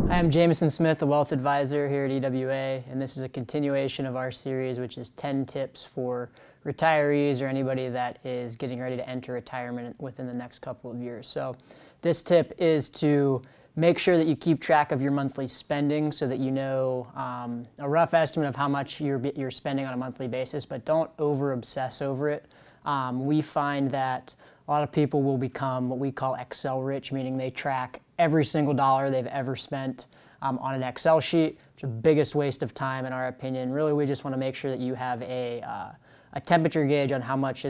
Hi, I'm Jamison Smith, a wealth advisor here at EWA, and this is a continuation of our series, which is 10 tips for retirees or anybody that is getting ready to enter retirement within the next couple of years. So this tip is to make sure that you keep track of your monthly spending so that you know a rough estimate of how much you're spending on a monthly basis, but don't over-obsess over it. We find that a lot of people will become what we call Excel rich, meaning they track every single dollar they've ever spent on an Excel sheet, which is the biggest waste of time in our opinion. Really, we just want to make sure that you have a temperature gauge on how much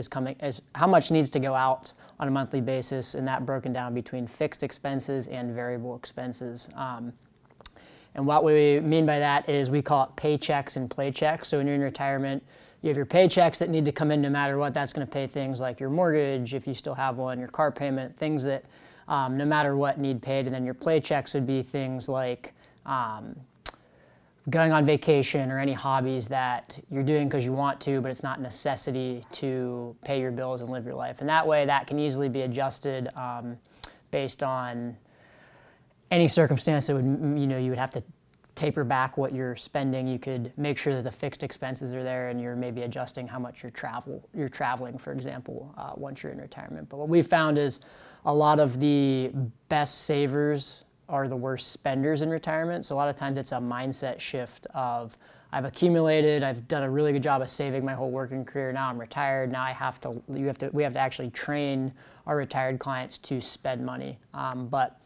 how much needs to go out on a monthly basis, and that broken down between fixed expenses and variable expenses. And what we mean by that is we call it paychecks and playchecks. So when you're in retirement, you have your paychecks that need to come in no matter what. That's going to pay things like your mortgage, if you still have one, your car payment, things that no matter what need paid. And then your playchecks would be things like going on vacation or any hobbies that you're doing because you want to, but it's not a necessity to pay your bills and live your life. And that way, that can easily be adjusted based on any circumstance that would, you would have to taper back what you're spending. You could make sure that the fixed expenses are there, and you're maybe adjusting how much you're traveling, for example, once you're in retirement. But what we've found is a lot of the best savers are the worst spenders in retirement. So a lot of times it's a mindset shift of, I've accumulated, I've done a really good job of saving my whole working career, now I'm retired, now we have to actually train our retired clients to spend money. But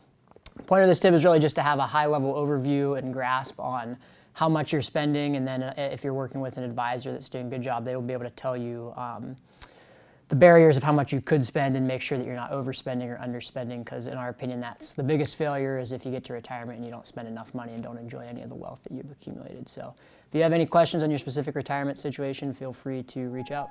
the point of this tip is really just to have a high-level overview and grasp on how much you're spending, and then if you're working with an advisor that's doing a good job, they will be able to tell you the barriers of how much you could spend and make sure that you're not overspending or underspending, because in our opinion, that's the biggest failure, is if you get to retirement and you don't spend enough money and don't enjoy any of the wealth that you've accumulated. So if you have any questions on your specific retirement situation, feel free to reach out.